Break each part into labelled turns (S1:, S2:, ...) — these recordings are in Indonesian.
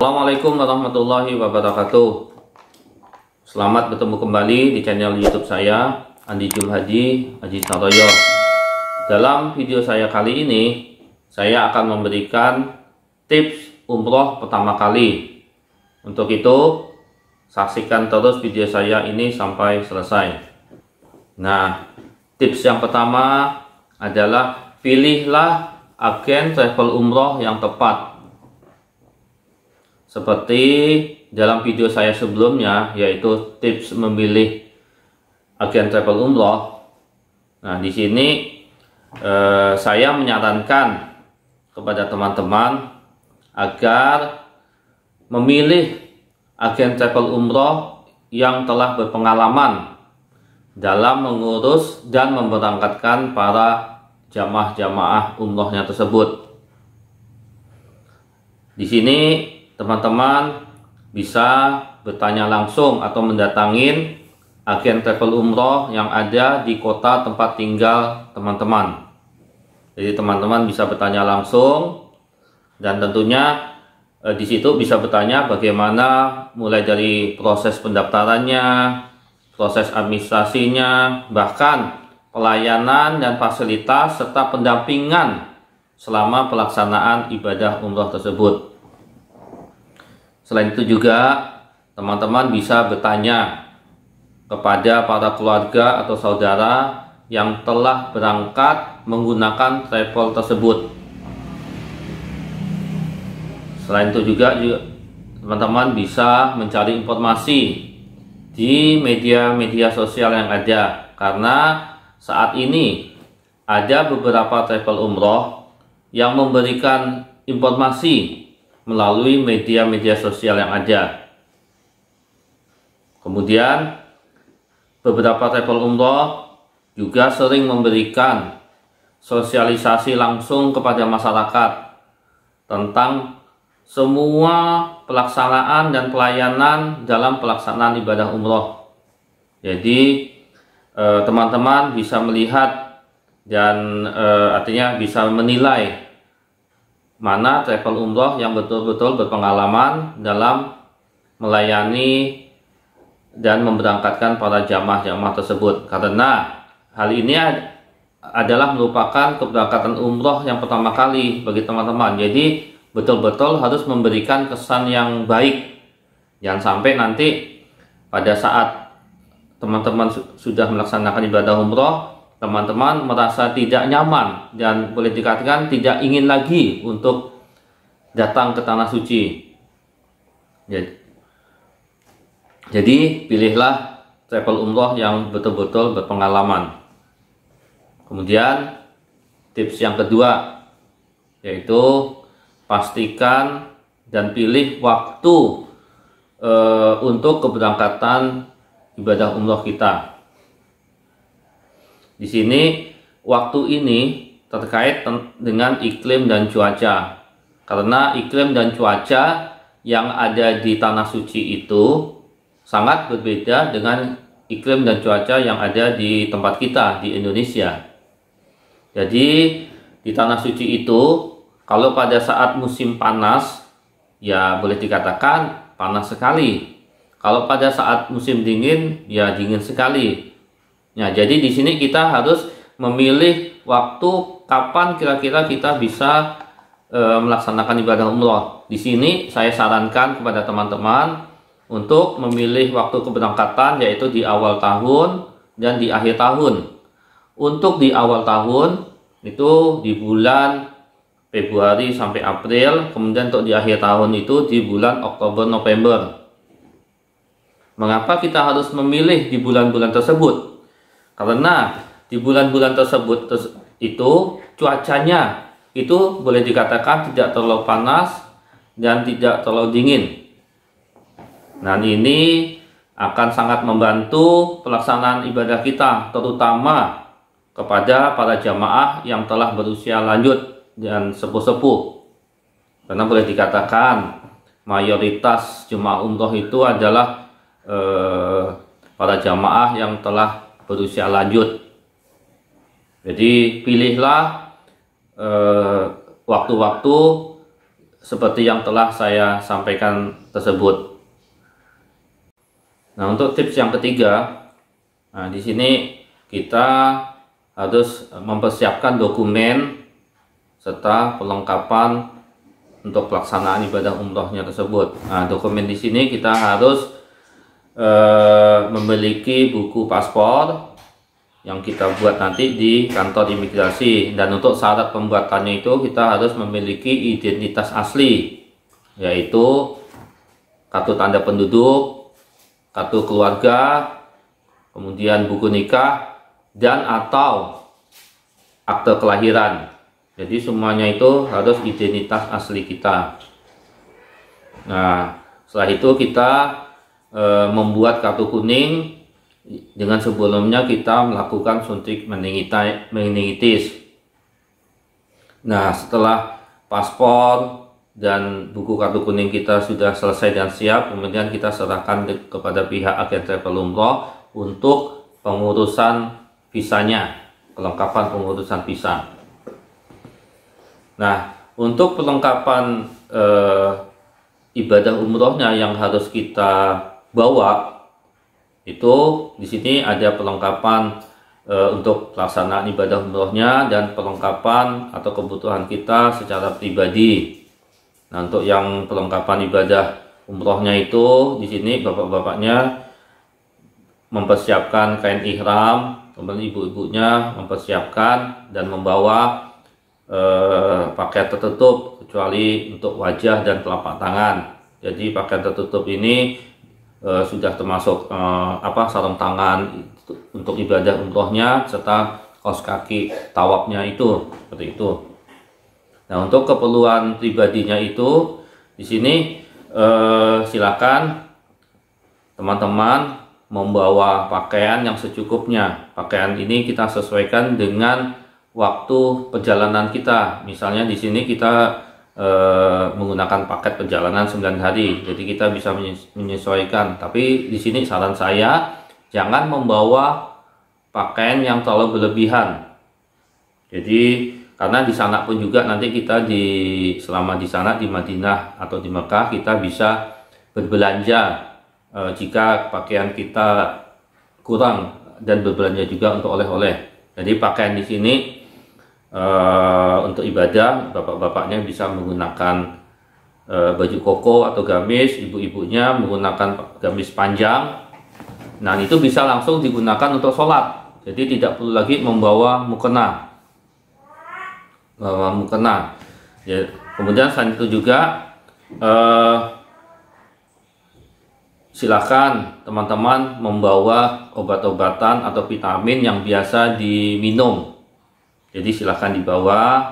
S1: Assalamualaikum warahmatullahi wabarakatuh. Selamat bertemu kembali di channel YouTube saya, Andi Julhadi Haji Saroyo. Dalam video saya kali ini, saya akan memberikan tips umroh pertama kali. Untuk itu, saksikan terus video saya ini sampai selesai. Nah, tips yang pertama adalah pilihlah agen travel umroh yang tepat. Seperti dalam video saya sebelumnya, yaitu tips memilih agen travel umroh. Nah, di sini saya menyarankan kepada teman-teman agar memilih agen travel umroh yang telah berpengalaman dalam mengurus dan memberangkatkan para jamaah-jamaah umrohnya tersebut. Di sini teman-teman bisa bertanya langsung atau mendatangin agen travel umroh yang ada di kota tempat tinggal teman-teman. Jadi teman-teman bisa bertanya langsung, dan tentunya di situ bisa bertanya bagaimana mulai dari proses pendaftarannya, proses administrasinya, bahkan pelayanan dan fasilitas serta pendampingan selama pelaksanaan ibadah umroh tersebut. Selain itu juga teman-teman bisa bertanya kepada para keluarga atau saudara yang telah berangkat menggunakan travel tersebut. Selain itu juga teman-teman bisa mencari informasi di media-media sosial yang ada, karena saat ini ada beberapa travel umroh yang memberikan informasi melalui media-media sosial yang ada. Kemudian beberapa travel umroh juga sering memberikan sosialisasi langsung kepada masyarakat tentang semua pelaksanaan dan pelayanan dalam pelaksanaan ibadah umroh. Jadi teman-teman bisa melihat dan artinya bisa menilai mana travel umroh yang betul-betul berpengalaman dalam melayani dan memberangkatkan para jamaah-jamaah tersebut. Karena hal ini adalah merupakan keberangkatan umroh yang pertama kali bagi teman-teman. Jadi betul-betul harus memberikan kesan yang baik. Jangan sampai nanti pada saat teman-teman sudah melaksanakan ibadah umroh, teman-teman merasa tidak nyaman dan boleh dikatakan tidak ingin lagi untuk datang ke tanah suci. Jadi pilihlah travel umroh yang betul-betul berpengalaman. Kemudian tips yang kedua, yaitu pastikan dan pilih waktu untuk keberangkatan ibadah umroh kita. Di sini waktu ini terkait dengan iklim dan cuaca. Karena iklim dan cuaca yang ada di tanah suci itu sangat berbeda dengan iklim dan cuaca yang ada di tempat kita di Indonesia. Jadi di tanah suci itu kalau pada saat musim panas ya boleh dikatakan panas sekali. Kalau pada saat musim dingin ya dingin sekali. Nah, jadi di sini kita harus memilih waktu kapan kira-kira kita bisa melaksanakan ibadah umroh. Di sini saya sarankan kepada teman-teman untuk memilih waktu keberangkatan, yaitu di awal tahun dan di akhir tahun. Untuk di awal tahun itu di bulan Februari sampai April, kemudian untuk di akhir tahun itu di bulan Oktober November. Mengapa kita harus memilih di bulan-bulan tersebut? Karena di bulan-bulan tersebut itu cuacanya itu boleh dikatakan tidak terlalu panas dan tidak terlalu dingin. Nah, ini akan sangat membantu pelaksanaan ibadah kita, terutama kepada para jamaah yang telah berusia lanjut dan sepuh-sepuh. Karena boleh dikatakan mayoritas jemaah umroh itu adalah para jamaah yang telah berusia lanjut. Jadi pilihlah waktu-waktu seperti yang telah saya sampaikan tersebut. Nah, untuk tips yang ketiga, nah di sini kita harus mempersiapkan dokumen serta perlengkapan untuk pelaksanaan ibadah umrohnya tersebut. Nah, dokumen di sini kita harus memiliki buku paspor yang kita buat nanti di kantor imigrasi, dan untuk syarat pembuatannya itu kita harus memiliki identitas asli, yaitu kartu tanda penduduk, kartu keluarga, kemudian buku nikah, dan atau akte kelahiran. Jadi semuanya itu harus identitas asli kita. Nah, setelah itu kita membuat kartu kuning dengan sebelumnya kita melakukan suntik meningitis. Nah, setelah paspor dan buku kartu kuning kita sudah selesai dan siap, kemudian kita serahkan kepada pihak agen travel umroh untuk pengurusan visanya, kelengkapan pengurusan visa. Nah, untuk perlengkapan ibadah umrohnya yang harus kita bawa itu di sini ada perlengkapan untuk pelaksanaan ibadah umrohnya dan perlengkapan atau kebutuhan kita secara pribadi. Nah, untuk yang perlengkapan ibadah umrohnya itu di sini bapak-bapaknya mempersiapkan kain ihram, kemudian ibu-ibunya mempersiapkan dan membawa pakaian tertutup kecuali untuk wajah dan telapak tangan. Jadi pakaian tertutup ini sudah termasuk sarung tangan untuk ibadah umrohnya serta kaos kaki tawafnya itu, seperti itu. Nah, untuk keperluan pribadinya itu di sini silakan teman-teman membawa pakaian yang secukupnya. Pakaian ini kita sesuaikan dengan waktu perjalanan kita. Misalnya di sini kita menggunakan paket perjalanan 9 hari, jadi kita bisa menyesuaikan. Tapi di sini saran saya jangan membawa pakaian yang terlalu berlebihan. Jadi karena di sana pun juga nanti kita selama di sana di Madinah atau di Mekah kita bisa berbelanja jika pakaian kita kurang, dan berbelanja juga untuk oleh-oleh. Jadi pakaian di sini untuk ibadah bapak-bapaknya bisa menggunakan baju koko atau gamis, ibu-ibunya menggunakan gamis panjang. Nah, itu bisa langsung digunakan untuk sholat, jadi tidak perlu lagi membawa mukena. Ya, kemudian selain itu juga silakan teman-teman membawa obat-obatan atau vitamin yang biasa diminum. Jadi silahkan dibawa.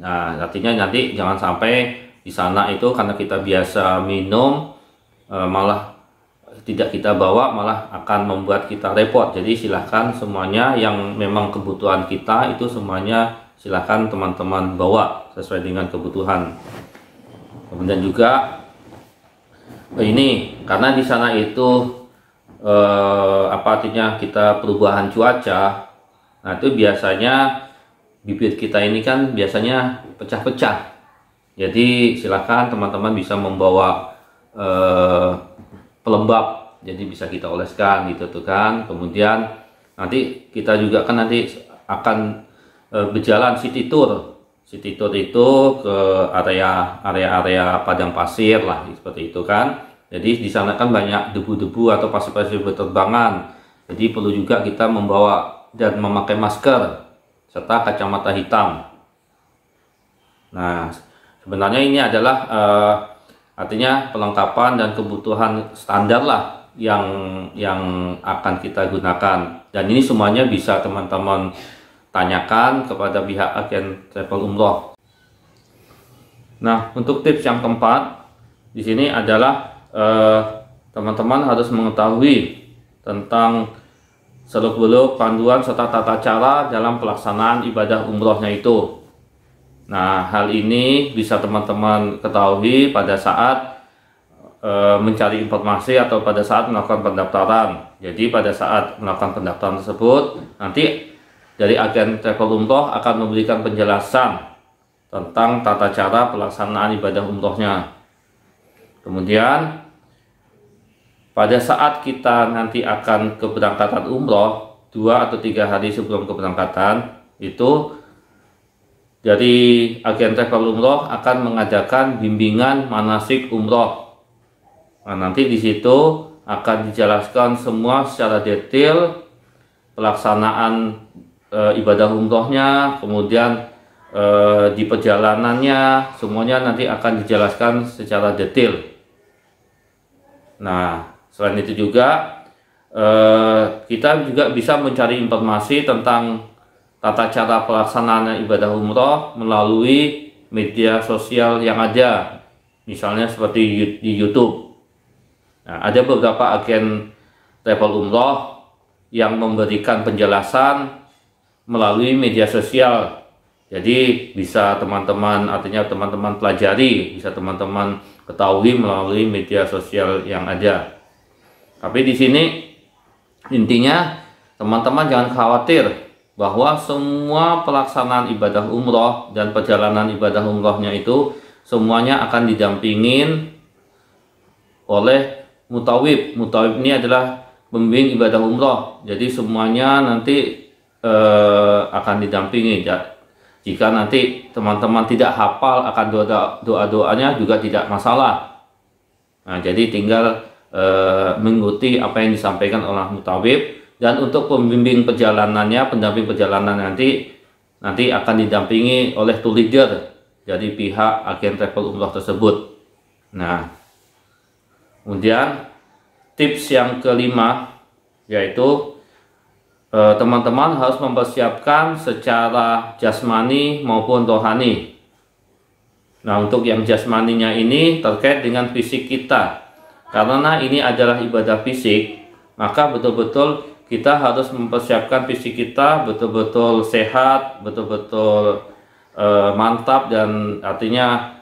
S1: Nah, artinya nanti jangan sampai di sana itu karena kita biasa minum malah tidak kita bawa, malah akan membuat kita repot. Jadi silahkan semuanya yang memang kebutuhan kita itu semuanya silahkan teman-teman bawa sesuai dengan kebutuhan. Kemudian juga ini karena di sana itu artinya kita perubahan cuaca. Nah, itu biasanya bibir kita ini kan biasanya pecah-pecah. Jadi silakan teman-teman bisa membawa pelembab, jadi bisa kita oleskan gitu tuh kan. Kemudian nanti kita juga kan nanti akan berjalan city tour itu ke area padang pasir lah, seperti itu kan. Jadi di sana kan banyak debu-debu atau pasir-pasir berterbangan. Jadi perlu juga kita membawa dan memakai masker serta kacamata hitam. Nah, sebenarnya ini adalah artinya perlengkapan dan kebutuhan standar lah yang akan kita gunakan. Dan ini semuanya bisa teman-teman tanyakan kepada pihak agen travel umroh. Nah, untuk tips yang keempat di sini adalah teman-teman harus mengetahui tentang seluk-beluk panduan serta tata cara dalam pelaksanaan ibadah umrohnya itu. Nah, hal ini bisa teman-teman ketahui pada saat mencari informasi atau pada saat melakukan pendaftaran. Jadi pada saat melakukan pendaftaran tersebut, nanti dari agen travel umroh akan memberikan penjelasan tentang tata cara pelaksanaan ibadah umrohnya. Kemudian pada saat kita nanti akan keberangkatan umroh 2 atau 3 hari sebelum keberangkatan, itu dari agen travel umroh akan mengadakan bimbingan manasik umroh. Nah, nanti di situ akan dijelaskan semua secara detail pelaksanaan ibadah umrohnya, kemudian di perjalanannya, semuanya nanti akan dijelaskan secara detail. Nah, selain itu juga kita juga bisa mencari informasi tentang tata cara pelaksanaan ibadah umroh melalui media sosial yang ada, misalnya seperti di YouTube. Nah, ada beberapa agen travel umroh yang memberikan penjelasan melalui media sosial. Jadi bisa teman-teman, artinya teman-teman pelajari, bisa teman-teman ketahui melalui media sosial yang ada. Tapi di sini intinya teman-teman jangan khawatir bahwa semua pelaksanaan ibadah umroh dan perjalanan ibadah umrohnya itu semuanya akan didampingin oleh mutawib. Mutawib ini adalah pembimbing ibadah umroh. Jadi semuanya nanti akan didampingi. Jika nanti teman-teman tidak hafal akan doa-doanya juga tidak masalah. Nah, jadi tinggal mengikuti apa yang disampaikan oleh mutawib. Dan untuk pembimbing perjalanannya, pendamping perjalanan nanti akan didampingi oleh tour leader dari pihak agen travel umroh tersebut. Nah, kemudian tips yang kelima yaitu teman-teman harus mempersiapkan secara jasmani maupun rohani. Nah, untuk yang jasmaninya ini terkait dengan fisik kita. Karena ini adalah ibadah fisik, maka betul-betul kita harus mempersiapkan fisik kita betul-betul sehat, betul-betul mantap, dan artinya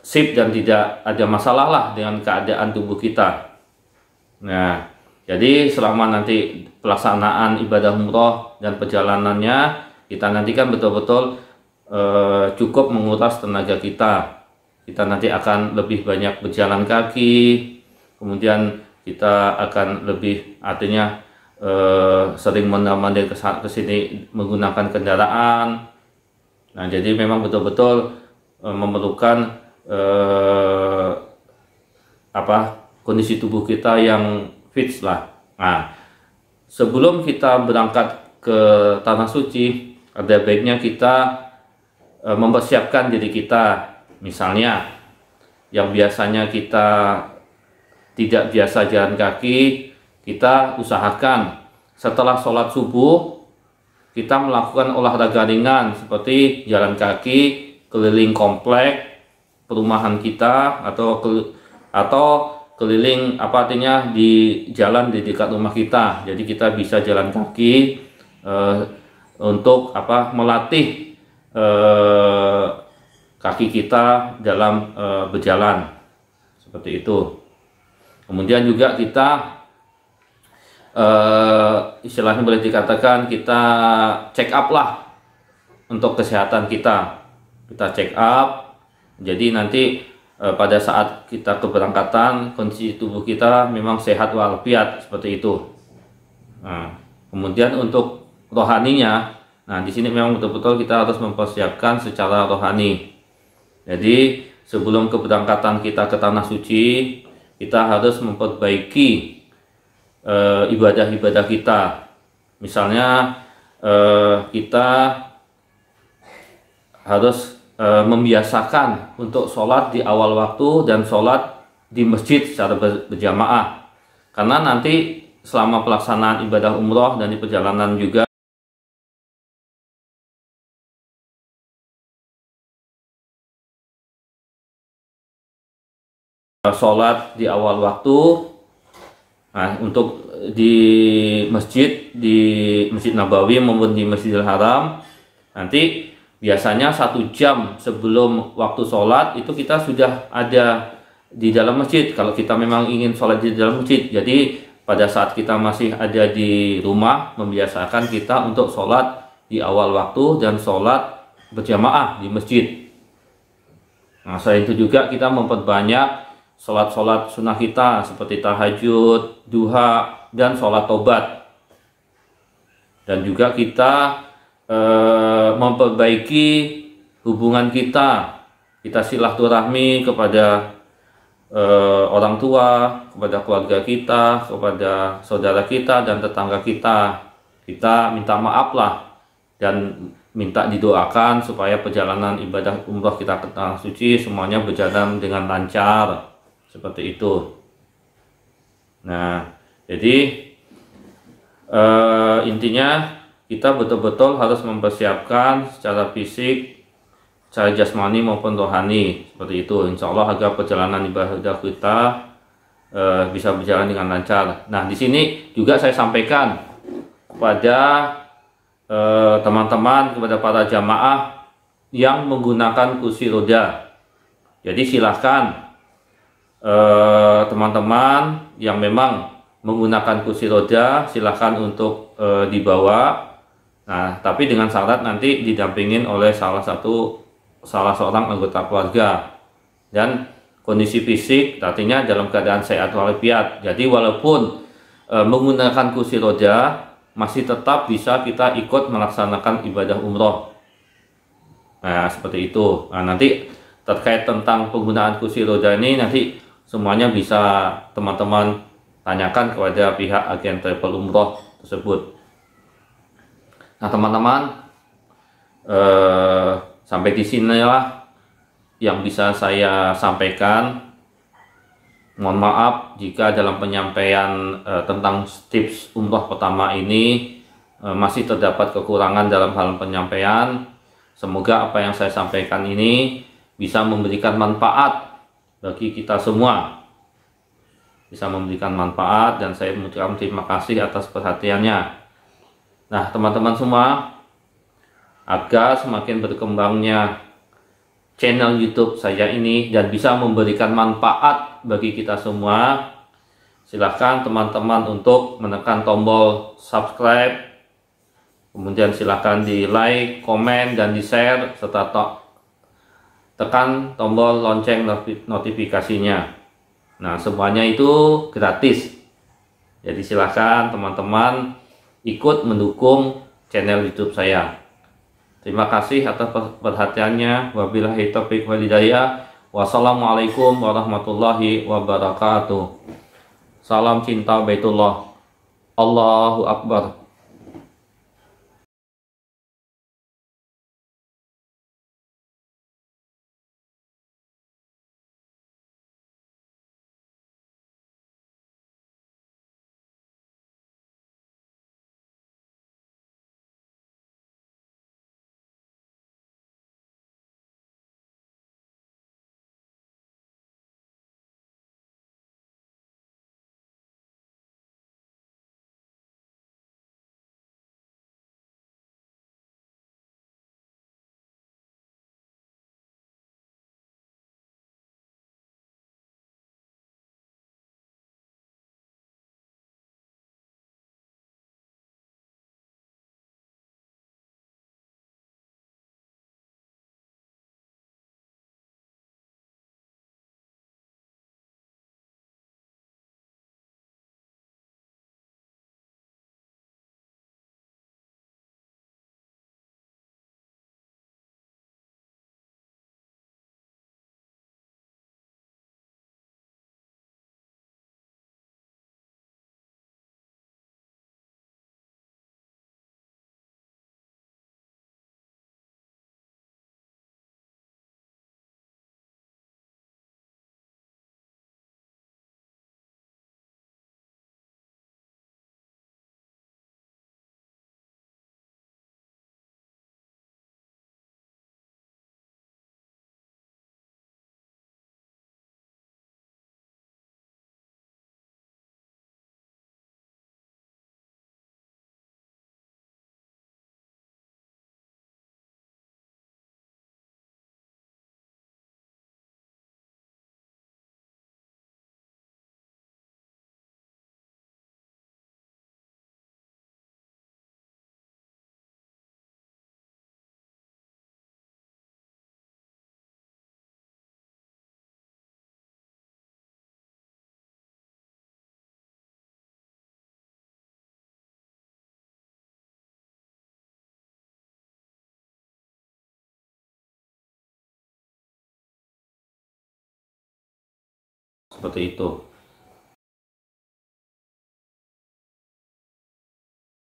S1: sip dan tidak ada masalah lah dengan keadaan tubuh kita. Nah, jadi selama nanti pelaksanaan ibadah umroh dan perjalanannya, kita nantikan betul-betul cukup menguras tenaga kita. Kita nanti akan lebih banyak berjalan kaki, kemudian kita akan lebih, artinya sering mondar-mandir ke sini menggunakan kendaraan. Nah, jadi memang betul-betul memerlukan kondisi tubuh kita yang fit lah. Nah, sebelum kita berangkat ke Tanah Suci, ada baiknya kita mempersiapkan diri kita. Misalnya yang biasanya kita tidak biasa jalan kaki, kita usahakan setelah sholat subuh kita melakukan olahraga ringan seperti jalan kaki keliling komplek perumahan kita, atau keliling artinya di jalan di dekat rumah kita. Jadi kita bisa jalan kaki untuk melatih kaki kita dalam berjalan, seperti itu. Kemudian juga kita istilahnya boleh dikatakan kita check up lah untuk kesehatan kita. Kita check up, jadi nanti pada saat kita keberangkatan kondisi tubuh kita memang sehat walafiat, seperti itu. Nah, kemudian untuk rohaninya, nah di sini memang betul-betul kita harus mempersiapkan secara rohani. Jadi sebelum keberangkatan kita ke Tanah Suci, kita harus memperbaiki ibadah-ibadah kita. Misalnya kita harus membiasakan untuk sholat di awal waktu dan sholat di masjid secara berjamaah. Karena nanti selama pelaksanaan ibadah umroh dan di perjalanan juga sholat di awal waktu. Nah, untuk di Masjid Nabawi maupun di Masjidil Haram, nanti biasanya 1 jam sebelum waktu sholat itu kita sudah ada di dalam masjid. Kalau kita memang ingin sholat di dalam masjid, jadi pada saat kita masih ada di rumah, membiasakan kita untuk sholat di awal waktu dan sholat berjamaah di masjid. Nah, selain itu juga kita memperbanyak sholat-sholat sunnah kita seperti tahajud, duha, dan sholat tobat. Dan juga kita memperbaiki hubungan kita silaturahmi kepada orang tua, kepada keluarga kita, kepada saudara kita dan tetangga kita. Kita minta maaf lah dan minta didoakan supaya perjalanan ibadah umroh kita ke tanah suci semuanya berjalan dengan lancar, seperti itu. Nah, jadi intinya kita betul-betul harus mempersiapkan secara fisik, secara jasmani maupun rohani, seperti itu. Insya Allah agar perjalanan ibadah kita bisa berjalan dengan lancar. Nah, di sini juga saya sampaikan kepada teman-teman, kepada para jamaah yang menggunakan kursi roda. Jadi silahkan teman-teman yang memang menggunakan kursi roda silahkan untuk dibawa. Nah, tapi dengan syarat nanti didampingin oleh salah seorang anggota keluarga dan kondisi fisik artinya dalam keadaan sehat walafiat. Jadi walaupun menggunakan kursi roda masih tetap bisa kita ikut melaksanakan ibadah umroh. Nah, seperti itu. Nah, nanti terkait tentang penggunaan kursi roda ini nanti semuanya bisa teman-teman tanyakan kepada pihak agen travel umroh tersebut. Nah, teman-teman, sampai di sinilah yang bisa saya sampaikan. Mohon maaf jika dalam penyampaian tentang tips umroh pertama ini masih terdapat kekurangan dalam hal penyampaian. Semoga apa yang saya sampaikan ini bisa memberikan manfaat bagi kita semua. Bisa memberikan manfaat dan saya mengucapkan terima kasih atas perhatiannya. Nah, teman-teman semua, agar semakin berkembangnya channel YouTube saya ini dan bisa memberikan manfaat bagi kita semua, silahkan teman-teman untuk menekan tombol subscribe, kemudian silahkan di like, komen, dan di share, serta tekan tombol lonceng notifikasinya. Nah, semuanya itu gratis. Jadi silahkan teman-teman ikut mendukung channel YouTube saya. Terima kasih atas perhatiannya. Wabillahi taufiq wal hidayah. Wassalamualaikum warahmatullahi wabarakatuh. Salam cinta Baitullah. Allahu Akbar. seperti itu.